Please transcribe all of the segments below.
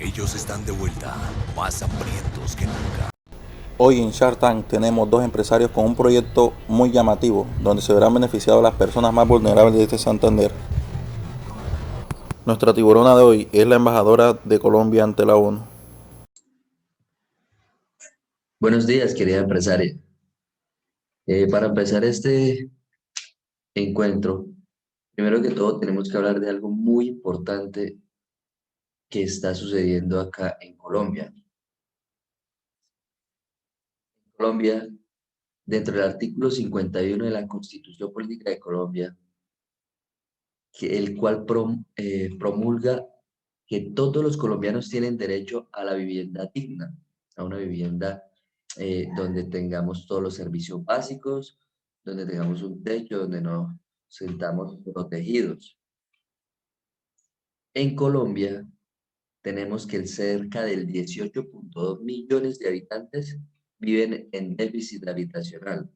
Ellos están de vuelta, más hambrientos que nunca. Hoy en Shark Tank tenemos dos empresarios con un proyecto muy llamativo, donde se verán beneficiadas las personas más vulnerables de este Santander. Nuestra tiburona de hoy es la embajadora de Colombia ante la ONU. Buenos días, querida empresaria. Para empezar este encuentro, primero que todo tenemos que hablar de algo muy importante que está sucediendo acá en Colombia. Colombia, dentro del artículo 51 de la Constitución Política de Colombia, el cual promulga que todos los colombianos tienen derecho a la vivienda digna, a una vivienda donde tengamos todos los servicios básicos, donde tengamos un techo, donde nos sintamos protegidos. En Colombia tenemos que cerca del 18.2 millones de habitantes viven en déficit habitacional.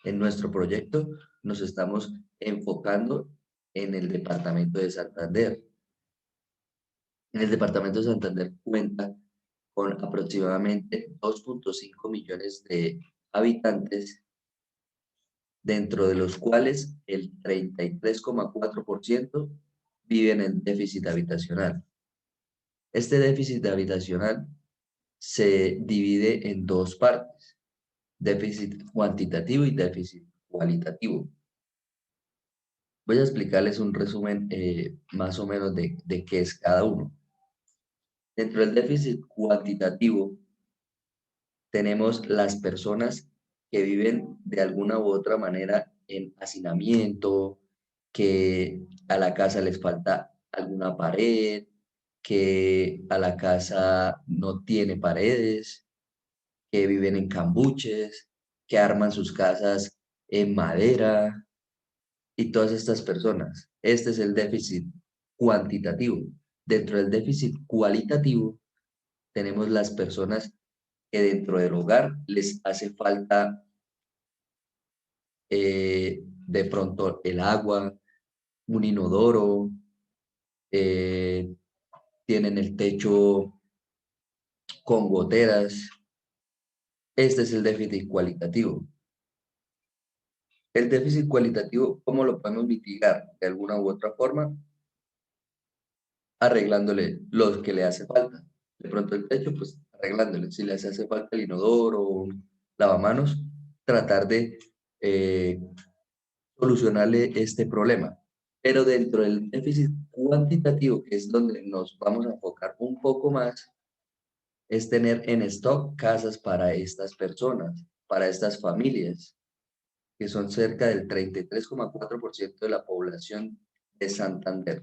En nuestro proyecto nos estamos enfocando en el departamento de Santander. En el departamento de Santander cuenta con aproximadamente 2.5 millones de habitantes, dentro de los cuales el 33,4% viven en déficit habitacional. Este déficit habitacional se divide en dos partes: déficit cuantitativo y déficit cualitativo. Voy a explicarles un resumen más o menos de qué es cada uno. Dentro del déficit cuantitativo tenemos las personas que viven de alguna u otra manera en hacinamiento, que a la casa les falta alguna pared, que a la casa no tiene paredes, que viven en cambuches, que arman sus casas en madera, y todas estas personas. Este es el déficit cuantitativo. Dentro del déficit cualitativo tenemos las personas que dentro del hogar les hace falta de pronto el agua, un inodoro, eh, tienen el techo con goteras. Este es el déficit cualitativo. El déficit cualitativo, ¿cómo lo podemos mitigar? De alguna u otra forma, arreglándole lo que le hace falta. De pronto el techo, pues arreglándole. Si le hace falta el inodoro o un lavamanos, tratar de eh, solucionarle este problema. Pero dentro del déficit cuantitativo, que es donde nos vamos a enfocar un poco más, es tener en stock casas para estas personas, para estas familias, que son cerca del 33,4% de la población de Santander.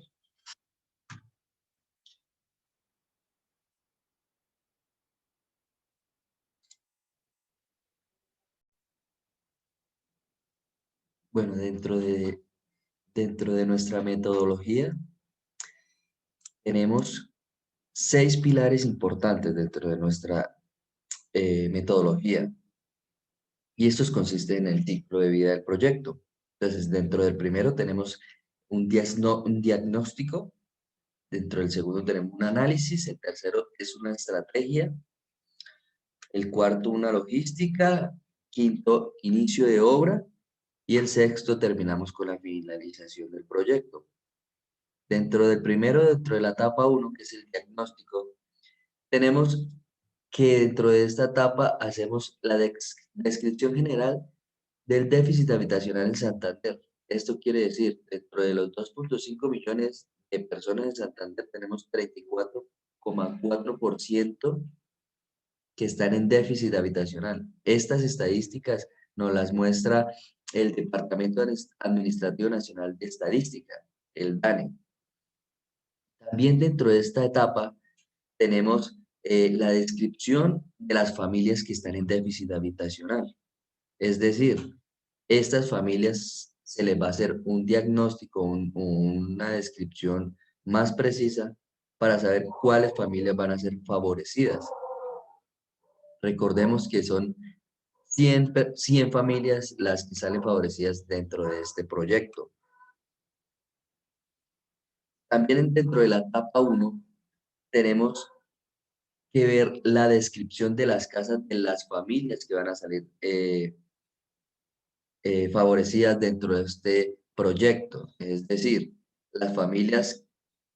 Bueno, dentro de nuestra metodología tenemos 6 pilares importantes dentro de nuestra metodología, y estos consisten en el ciclo de vida del proyecto. Entonces, dentro del primero tenemos un diagnóstico, dentro del segundo tenemos un análisis, el tercero es una estrategia, el cuarto una logística, quinto inicio de obra, y el sexto terminamos con la finalización del proyecto. Dentro del primero, dentro de la etapa 1, que es el diagnóstico, tenemos que dentro de esta etapa hacemos la descripción general del déficit habitacional en Santander. Esto quiere decir, dentro de los 2.5 millones de personas en Santander, tenemos 34,4% que están en déficit habitacional. Estas estadísticas nos las muestra el Departamento Administrativo Nacional de Estadística, el DANE. También dentro de esta etapa tenemos la descripción de las familias que están en déficit habitacional. Es decir, estas familias se les va a hacer un diagnóstico, una descripción más precisa para saber cuáles familias van a ser favorecidas. Recordemos que son 100 familias las que salen favorecidas dentro de este proyecto. También dentro de la etapa 1 tenemos que ver la descripción de las casas de las familias que van a salir favorecidas dentro de este proyecto. Es decir, las familias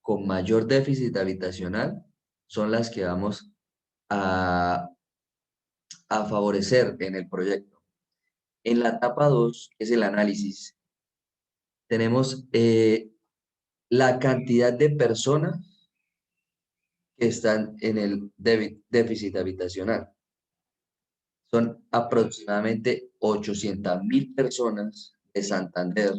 con mayor déficit habitacional son las que vamos a, a favorecer en el proyecto. En la etapa 2, que es el análisis, tenemos la cantidad de personas que están en el déficit habitacional. Son aproximadamente 800.000 personas de Santander,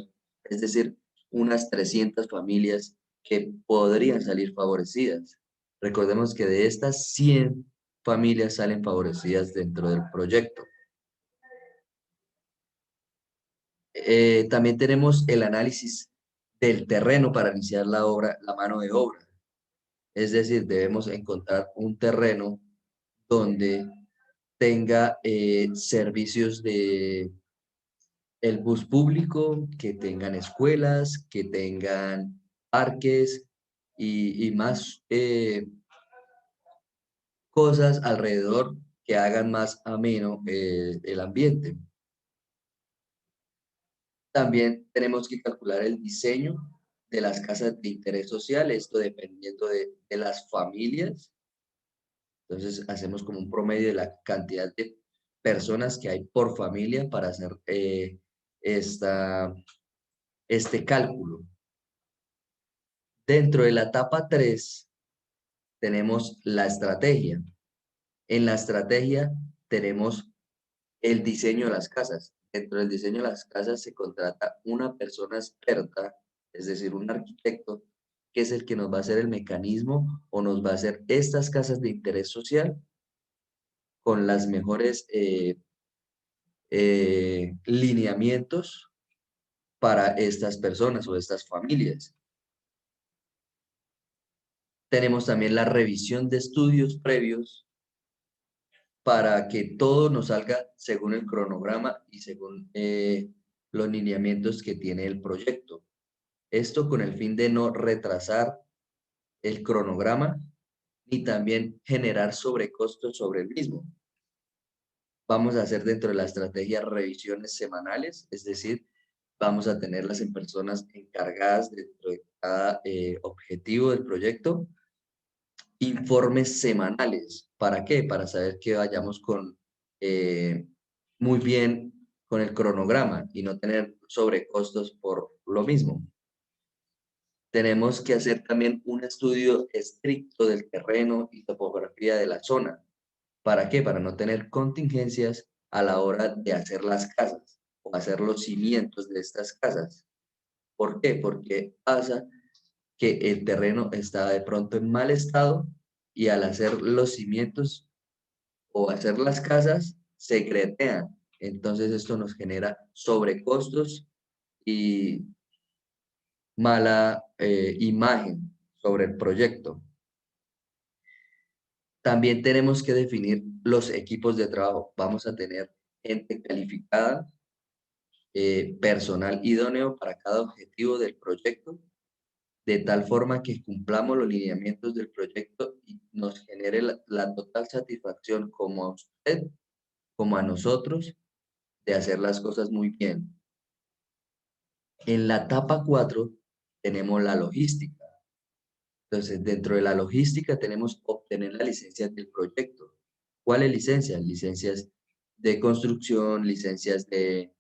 es decir, unas 300 familias que podrían salir favorecidas. Recordemos que de estas 100 familias salen favorecidas dentro del proyecto. También tenemos el análisis del terreno para iniciar la obra, la mano de obra. Es decir, debemos encontrar un terreno donde tenga servicios de el bus público, que tengan escuelas, que tengan parques y más cosas alrededor que hagan más ameno el ambiente. También tenemos que calcular el diseño de las casas de interés social, esto dependiendo de las familias. Entonces hacemos como un promedio de la cantidad de personas que hay por familia para hacer este cálculo. Dentro de la etapa 3 tenemos la estrategia. En la estrategia tenemos el diseño de las casas. Dentro del diseño de las casas se contrata una persona experta, es decir, un arquitecto, que es el que nos va a hacer el mecanismo o nos va a hacer estas casas de interés social con las mejores lineamientos para estas personas o estas familias. Tenemos también la revisión de estudios previos para que todo nos salga según el cronograma y según los lineamientos que tiene el proyecto. Esto con el fin de no retrasar el cronograma ni también generar sobrecostos sobre el mismo. Vamos a hacer dentro de la estrategia revisiones semanales, es decir, vamos a tenerlas en personas encargadas dentro de cada objetivo del proyecto. Informes semanales. ¿Para qué? Para saber que vayamos con muy bien con el cronograma y no tener sobrecostos por lo mismo. Tenemos que hacer también un estudio estricto del terreno y topografía de la zona. ¿Para qué? Para no tener contingencias a la hora de hacer las casas o hacer los cimientos de estas casas. ¿Por qué? Porque pasa que el terreno está de pronto en mal estado y al hacer los cimientos o hacer las casas se gretean. Entonces esto nos genera sobrecostos y mala imagen sobre el proyecto. También tenemos que definir los equipos de trabajo. Vamos a tener gente calificada, personal idóneo para cada objetivo del proyecto, de tal forma que cumplamos los lineamientos del proyecto y nos genere la total satisfacción como a usted, como a nosotros, de hacer las cosas muy bien. En la etapa 4 tenemos la logística. Entonces, dentro de la logística tenemos obtener la licencia del proyecto. ¿Cuáles licencias? Licencias de construcción, licencias de,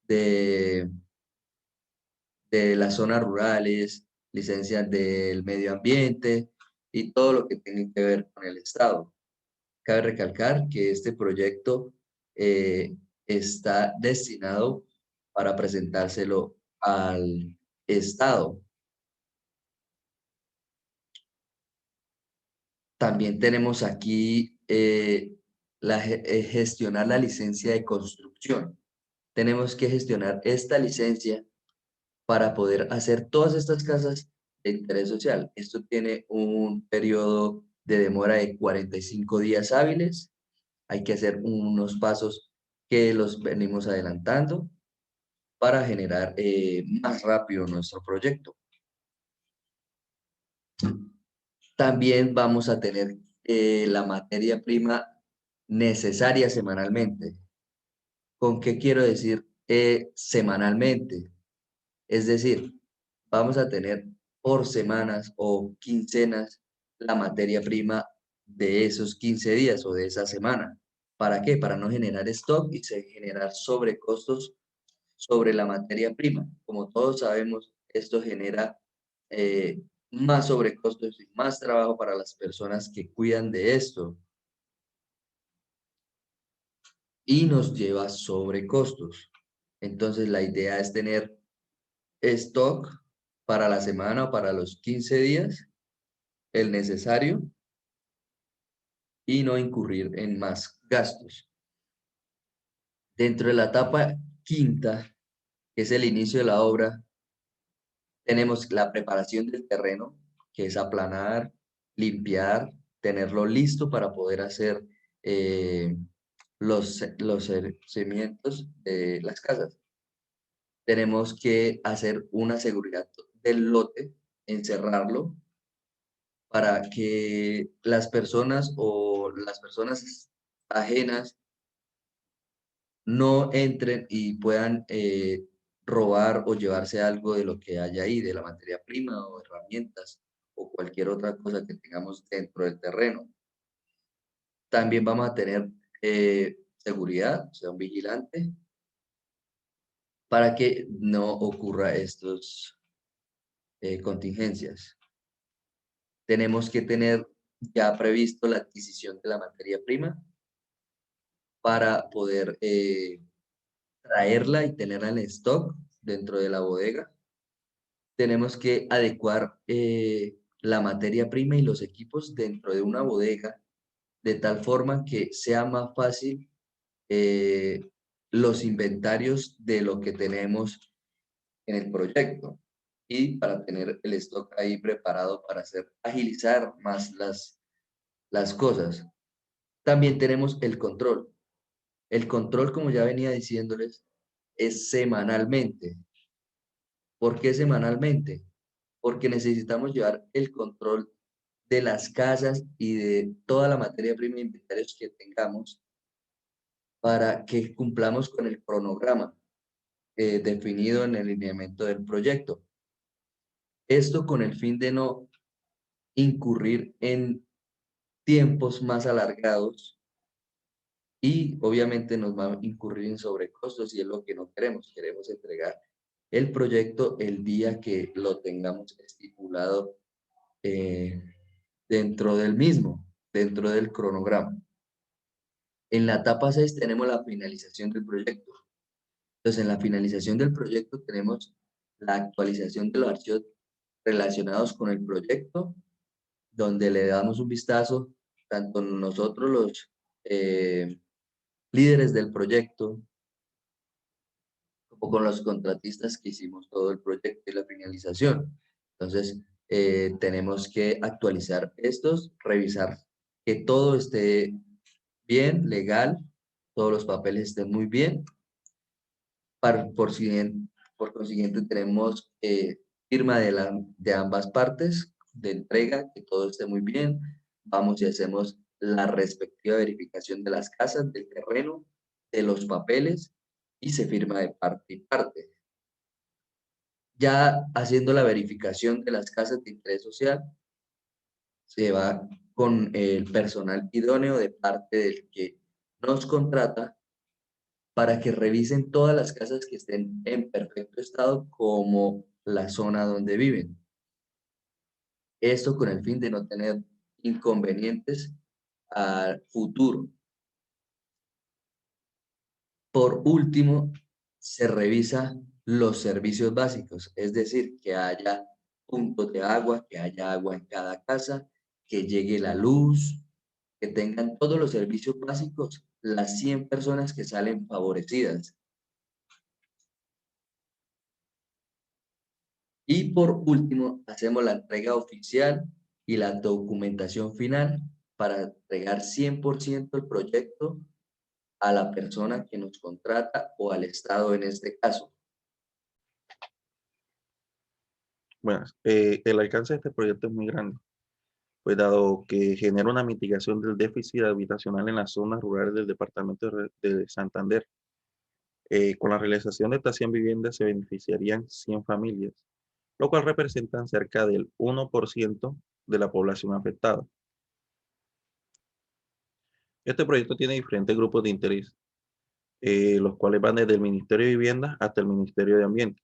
de las zonas rurales, licencias del medio ambiente y todo lo que tenga que ver con el Estado. Cabe recalcar que este proyecto está destinado para presentárselo al Estado. También tenemos aquí gestionar la licencia de construcción. Tenemos que gestionar esta licencia para poder hacer todas estas casas de interés social. Esto tiene un periodo de demora de 45 días hábiles. Hay que hacer unos pasos que los venimos adelantando para generar más rápido nuestro proyecto. También vamos a tener la materia prima necesaria semanalmente. ¿Con qué quiero decir semanalmente? Es decir, vamos a tener por semanas o quincenas la materia prima de esos 15 días o de esa semana. ¿Para qué? Para no generar stock y generar sobrecostos sobre la materia prima. Como todos sabemos, esto genera más sobrecostos y más trabajo para las personas que cuidan de esto y nos lleva sobrecostos. Entonces, la idea es tener stock para la semana o para los 15 días, el necesario, y no incurrir en más gastos. Dentro de la etapa quinta, que es el inicio de la obra, tenemos la preparación del terreno, que es aplanar, limpiar, tenerlo listo para poder hacer los cimientos de las casas. Tenemos que hacer una seguridad del lote, encerrarlo, para que las personas o las personas ajenas no entren y puedan robar o llevarse algo de lo que haya ahí, de la materia prima o herramientas o cualquier otra cosa que tengamos dentro del terreno. También vamos a tener seguridad, o sea, un vigilante, para que no ocurra estos contingencias. Tenemos que tener ya previsto la adquisición de la materia prima para poder traerla y tenerla en stock dentro de la bodega. Tenemos que adecuar la materia prima y los equipos dentro de una bodega de tal forma que sea más fácil los inventarios de lo que tenemos en el proyecto y para tener el stock ahí preparado para hacer agilizar más las cosas. También tenemos el control. El control, como ya venía diciéndoles, es semanalmente. ¿Por qué semanalmente? Porque necesitamos llevar el control de las casas y de toda la materia prima e inventarios que tengamos para que cumplamos con el cronograma definido en el lineamiento del proyecto. Esto con el fin de no incurrir en tiempos más alargados y obviamente nos va a incurrir en sobrecostos y es lo que no queremos. Queremos entregar el proyecto el día que lo tengamos estipulado eh, dentro del mismo, dentro del cronograma. En la etapa 6 tenemos la finalización del proyecto. Entonces, en la finalización del proyecto tenemos la actualización de los archivos relacionados con el proyecto, donde le damos un vistazo, tanto nosotros los líderes del proyecto, como con los contratistas que hicimos todo el proyecto y la finalización. Entonces, tenemos que actualizar estos, revisar que todo esté bien, legal, todos los papeles estén muy bien. Por consiguiente, tenemos firma de ambas partes de entrega, que todo esté muy bien. Vamos y hacemos la respectiva verificación de las casas, del terreno, de los papeles y se firma de parte y parte. Ya haciendo la verificación de las casas de interés social, se va con el personal idóneo de parte del que nos contrata para que revisen todas las casas que estén en perfecto estado como la zona donde viven. Esto con el fin de no tener inconvenientes al futuro. Por último, se revisa los servicios básicos, es decir, que haya puntos de agua, que haya agua en cada casa, que llegue la luz, que tengan todos los servicios básicos, las 100 personas que salen favorecidas. Y por último, hacemos la entrega oficial y la documentación final para entregar 100% el proyecto a la persona que nos contrata o al Estado en este caso. Bueno, el alcance de este proyecto es muy grande. pues dado que genera una mitigación del déficit habitacional en las zonas rurales del departamento de Santander. Con la realización de estas 100 viviendas se beneficiarían 100 familias, lo cual representan cerca del 1% de la población afectada. Este proyecto tiene diferentes grupos de interés, los cuales van desde el Ministerio de Vivienda hasta el Ministerio de Ambiente,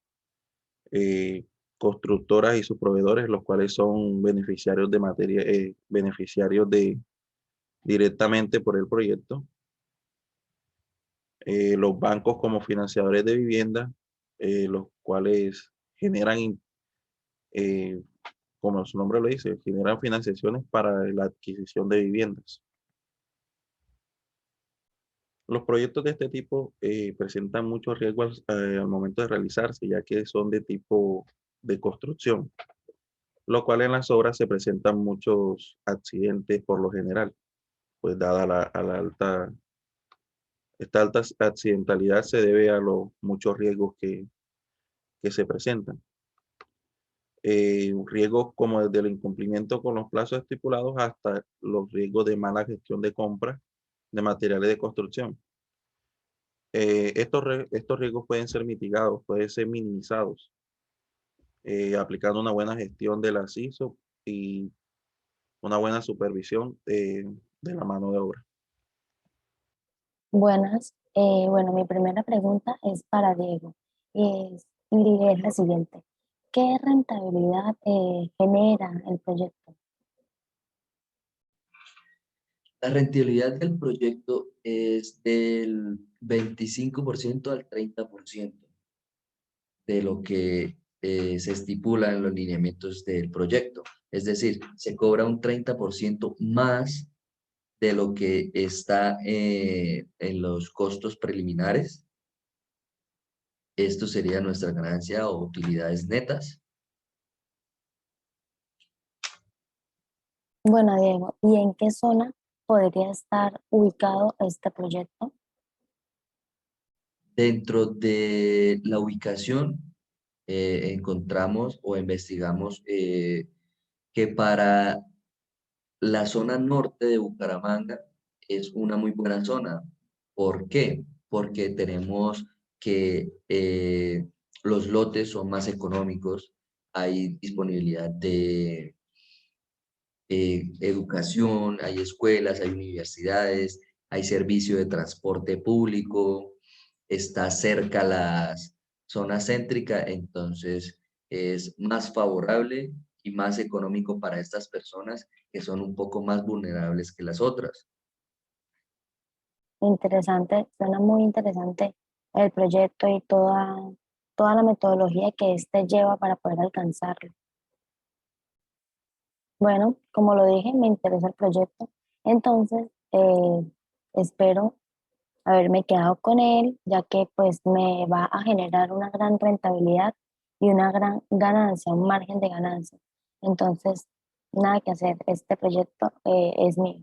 eh, constructoras y sus proveedores, los cuales son beneficiarios de materia, beneficiarios de directamente por el proyecto, los bancos como financiadores de vivienda, los cuales generan, eh, como su nombre lo dice, generan financiaciones para la adquisición de viviendas. Los proyectos de este tipo presentan muchos riesgos al momento de realizarse, ya que son de tipo de construcción, lo cual en las obras se presentan muchos accidentes por lo general, pues dada esta alta accidentalidad se debe a los muchos riesgos que se presentan. Riesgos como desde el incumplimiento con los plazos estipulados hasta los riesgos de mala gestión de compra de materiales de construcción. Estos riesgos pueden ser mitigados, pueden ser minimizados, aplicando una buena gestión de las ISO y una buena supervisión de la mano de obra. Buenas. Bueno, mi primera pregunta es para Diego y es la siguiente. ¿Qué rentabilidad genera el proyecto? La rentabilidad del proyecto es del 25% al 30% de lo que se estipula en los lineamientos del proyecto. Es decir, se cobra un 30% más de lo que está en los costos preliminares. Esto sería nuestra ganancia o utilidades netas. Bueno, Diego, ¿y en qué zona podría estar ubicado este proyecto? Dentro de la ubicación encontramos o investigamos que para la zona norte de Bucaramanga es una muy buena zona. ¿Por qué? Porque tenemos que los lotes son más económicos, hay disponibilidad de educación, hay escuelas, hay universidades, hay servicio de transporte público, está cerca la zona céntrica, entonces es más favorable y más económico para estas personas que son un poco más vulnerables que las otras. Interesante, suena muy interesante el proyecto y toda la metodología que este lleva para poder alcanzarlo. Bueno, como lo dije, me interesa el proyecto, entonces espero haberme quedado con él, ya que pues me va a generar una gran rentabilidad y una gran ganancia, un margen de ganancia. Entonces, nada que hacer, este proyecto es mío.